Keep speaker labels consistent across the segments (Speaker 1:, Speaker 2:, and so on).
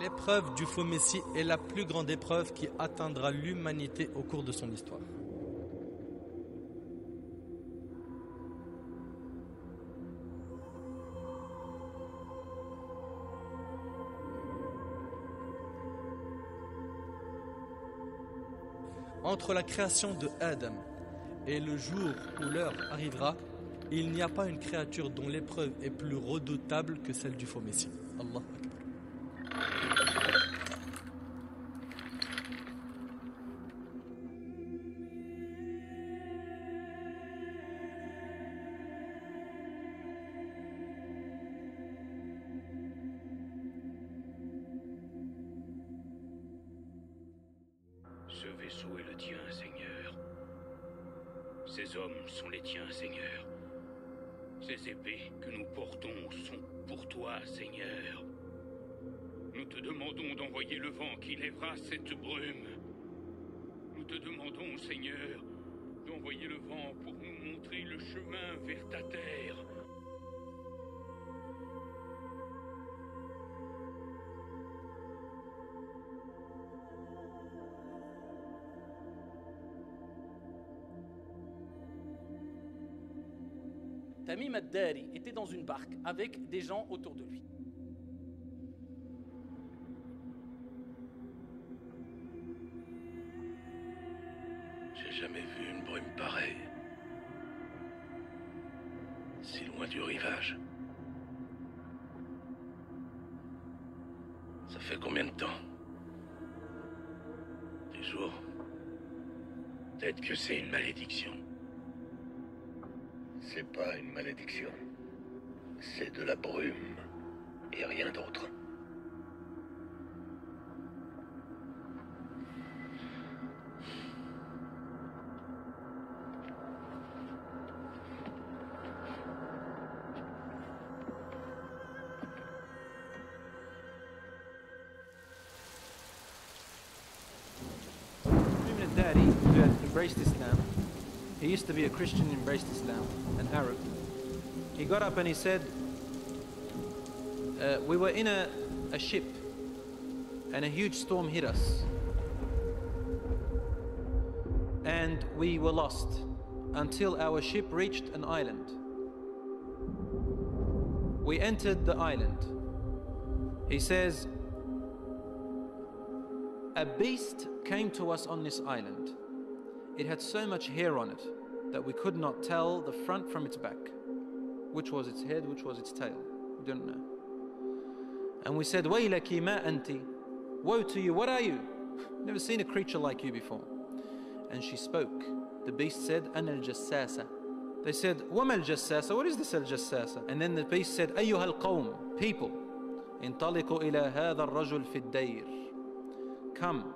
Speaker 1: L'épreuve du faux Messie est la plus grande épreuve qui atteindra l'humanité au cours de son histoire. Entre la création de Adam et le jour où l'heure arrivera, il n'y a pas une créature dont l'épreuve est plus redoutable que celle du faux Messie. Allah Akbar.
Speaker 2: Ce vaisseau est le tien, Seigneur. Ces hommes sont les tiens, Seigneur. Ces épées que nous portons sont pour toi, Seigneur. Nous te demandons d'envoyer le vent qui lèvera cette brume. Nous te demandons, Seigneur, d'envoyer le vent pour nous montrer le chemin vers ta terre.
Speaker 3: Tamim ad-Dari était dans une barque avec des gens autour de lui.
Speaker 4: J'ai jamais vu une brume pareille. Si loin du rivage. Ça fait combien de temps? Des jours? Peut-être que c'est une malédiction. C'est pas une malédiction. C'est de la brume. Et rien d'autre.
Speaker 5: Tamim al-Dari, who had embraced Islam, he used to be a Christian, embraced Islam, an Arab. He got up and he said, we were in a ship and a huge storm hit us. And we were lost until our ship reached an island. We entered the island. He says, a beast came to us on this island. It had so much hair on it that we could not tell the front from its back. Which was its head, which was its tail. We don't know. And we said, Waylaki ma anti. Woe to you, what are you? Never seen a creature like you before. And she spoke. The beast said, Ana al-Jassasa. They said, Wama al-Jassasa? What is this al-Jassasa? And then the beast said, Ayyuha al-Qawm, people. Intaliqu ila hadha al-rajul fi ad-dayr. Come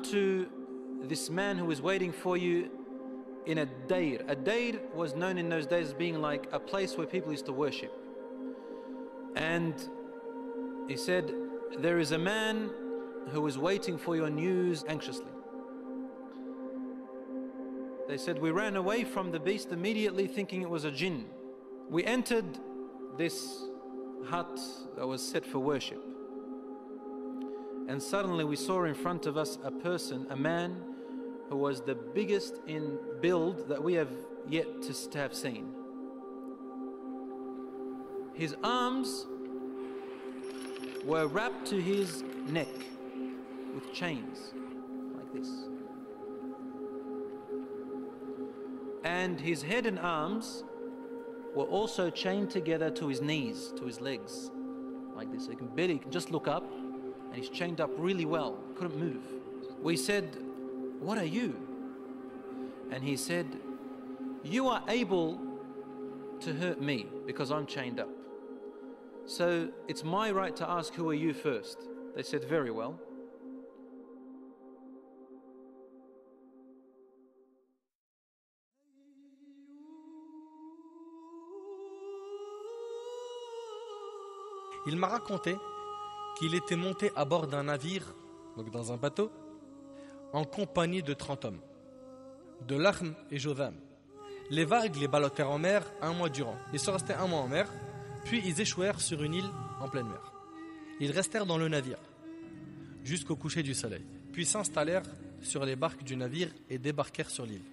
Speaker 5: to this man who is waiting for you in a dayr. A dayr was known in those days as being like a place where people used to worship. And he said, there is a man who is waiting for your news anxiously. They said, we ran away from the beast immediately thinking it was a jinn. We entered this hut that was set for worship. And suddenly we saw in front of us a person, a man who was the biggest in build that we have yet to have seen. His arms were wrapped to his neck with chains, like this. And his head and arms were also chained together to his knees, to his legs, like this. So he can just look up, and he's chained up really well, couldn't move. We said, what are you? And he said, you are able to hurt me because I'm chained up. So it's my right to ask, who are you first? They said, very well.
Speaker 1: Il m'a raconté qu'il était monté à bord d'un navire, donc dans un bateau, en compagnie de 30 hommes, de Lahm et Jotham. Les vagues les ballottèrent en mer un mois durant. Ils sont restés un mois en mer, puis ils échouèrent sur une île en pleine mer. Ils restèrent dans le navire jusqu'au coucher du soleil, puis s'installèrent sur les barques du navire et débarquèrent sur l'île.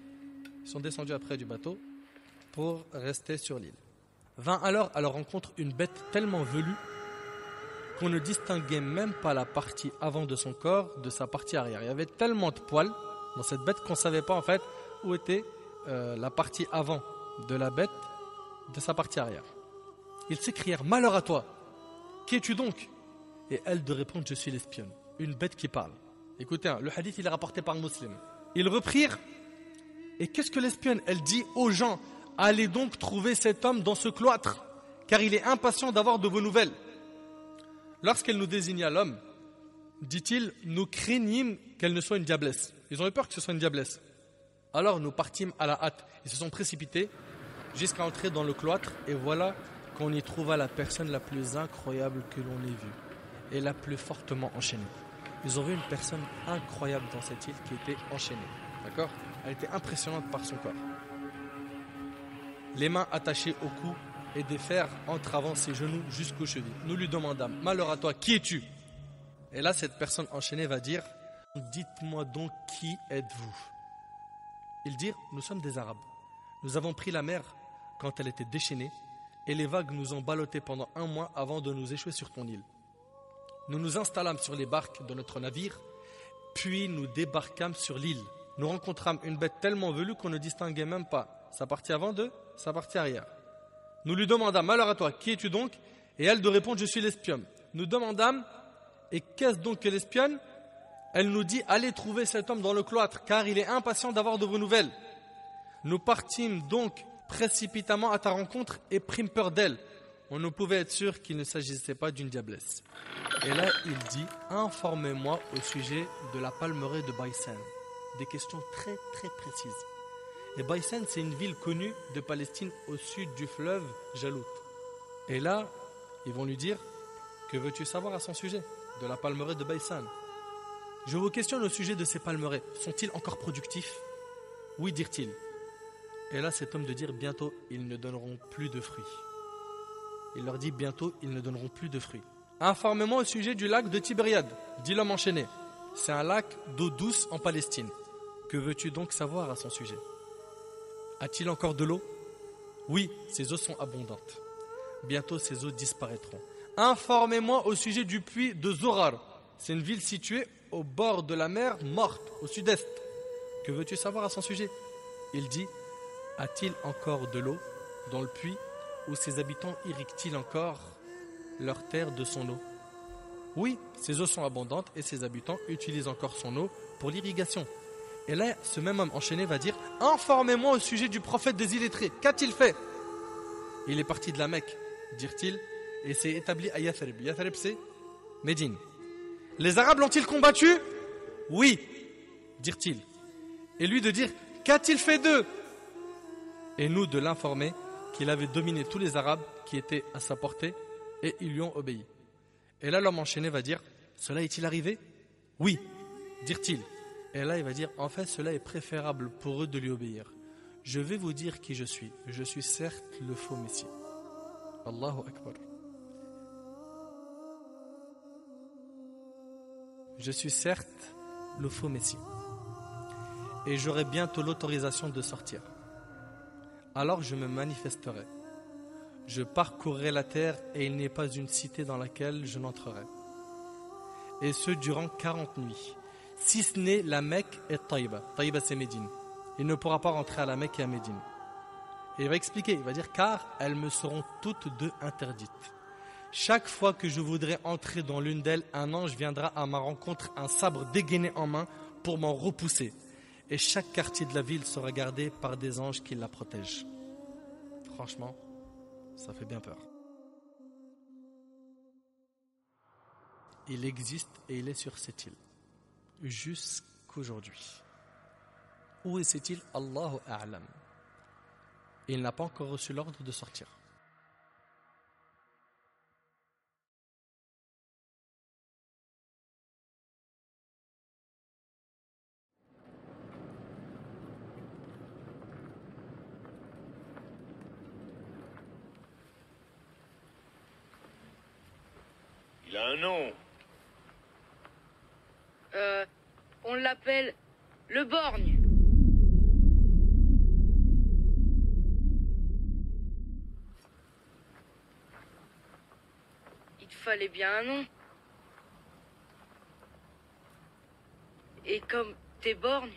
Speaker 1: Ils sont descendus après du bateau pour rester sur l'île. Vint alors à leur rencontre une bête tellement velue qu'on ne distinguait même pas la partie avant de son corps de sa partie arrière. Il y avait tellement de poils dans cette bête qu'on ne savait pas en fait où était la partie avant de la bête de sa partie arrière. Ils s'écrièrent « Malheur à toi! Qui es-tu donc ?» Et elle de répondre « Je suis l'espionne. » Une bête qui parle. Écoutez, le hadith il est rapporté par Muslim. Ils reprirent. Et qu'est-ce que l'espionne? Elle dit aux gens: allez donc trouver cet homme dans ce cloître, car il est impatient d'avoir de vos nouvelles. Lorsqu'elle nous désigna l'homme, dit-il, nous craignîmes qu'elle ne soit une diablesse. Ils ont eu peur que ce soit une diablesse. Alors nous partîmes à la hâte. Ils se sont précipités jusqu'à entrer dans le cloître, et voilà qu'on y trouva la personne la plus incroyable que l'on ait vue et la plus fortement enchaînée. Ils ont vu une personne incroyable dans cette île qui était enchaînée. D'accord? Elle était impressionnante par son corps. Les mains attachées au cou et des fers entravant ses genoux jusqu'aux chevilles. Nous lui demandâmes: malheur à toi, qui es-tu? Et là, cette personne enchaînée va dire: dites-moi donc, qui êtes-vous? Ils dirent: nous sommes des Arabes. Nous avons pris la mer quand elle était déchaînée et les vagues nous ont ballottés pendant 1 mois avant de nous échouer sur ton île. Nous nous installâmes sur les barques de notre navire, puis nous débarquâmes sur l'île. Nous rencontrâmes une bête tellement velue qu'on ne distinguait même pas sa partie avant de sa partie arrière. Nous lui demandâmes: malheur à toi, qui es-tu donc? Et elle de répondre: je suis l'espionne. Nous demandâmes: et qu'est-ce donc que l'espionne? Elle nous dit: allez trouver cet homme dans le cloître, car il est impatient d'avoir de vos nouvelles. Nous partîmes donc précipitamment à ta rencontre et prîmes peur d'elle. On ne pouvait être sûr qu'il ne s'agissait pas d'une diablesse. Et là, il dit: informez-moi au sujet de la palmeraie de Baysan. Des questions très très précises. Et Baysan, c'est une ville connue de Palestine au sud du fleuve Jalout. Et là, ils vont lui dire: que veux-tu savoir à son sujet de la palmeraie de Baysan? Je vous questionne au sujet de ces palmeraies. Sont-ils encore productifs? Oui, dirent-ils. Et là, cet homme de dire: bientôt, ils ne donneront plus de fruits. Il leur dit: bientôt, ils ne donneront plus de fruits. Informez-moi au sujet du lac de Tibériade, dit l'homme enchaîné. C'est un lac d'eau douce en Palestine. Que veux-tu donc savoir à son sujet? A-t-il encore de l'eau? Oui, ses eaux sont abondantes. Bientôt, ces eaux disparaîtront. Informez-moi au sujet du puits de Zorar. C'est une ville située au bord de la mer Morte, au sud-est. Que veux-tu savoir à son sujet? Il dit: a-t-il encore de l'eau dans le puits, où ses habitants irriguent-ils encore leur terre de son eau? Oui, ses eaux sont abondantes et ses habitants utilisent encore son eau pour l'irrigation. Et là, ce même homme enchaîné va dire: informez-moi au sujet du prophète des illettrés. Qu'a-t-il fait? Il est parti de la Mecque, dirent-ils, et s'est établi à Yathrib. Yathrib, c'est Médine. Les Arabes l'ont-ils combattu? Oui, dirent-ils. Et lui de dire: qu'a-t-il fait d'eux? Et nous de l'informer qu'il avait dominé tous les Arabes qui étaient à sa portée et ils lui ont obéi. Et là, l'homme enchaîné va dire: cela est-il arrivé? Oui, dirent-ils. Et là, il va dire: en fait, cela est préférable pour eux de lui obéir. Je vais vous dire qui je suis. Je suis certes le faux Messie. Allahu Akbar. Je suis certes le faux Messie. Et j'aurai bientôt l'autorisation de sortir. Alors je me manifesterai. Je parcourrai la terre et il n'est pas une cité dans laquelle je n'entrerai. Et ce durant 40 nuits. Si ce n'est la Mecque et Taïba. Taïba, c'est Médine. Il ne pourra pas rentrer à la Mecque et à Médine. Et il va expliquer, il va dire: car elles me seront toutes deux interdites. Chaque fois que je voudrais entrer dans l'une d'elles, un ange viendra à ma rencontre, un sabre dégainé en main, pour m'en repousser. Et chaque quartier de la ville sera gardé par des anges qui la protègent. Franchement, ça fait bien peur. Il existe et il est sur cette île. Jusqu'aujourd'hui. Où est cette île? Allahu A'lam. Il n'a pas encore reçu l'ordre de sortir.
Speaker 4: Il a un nom.
Speaker 6: On l'appelle le borgne. Il te fallait bien un nom. Et comme t'es borgne,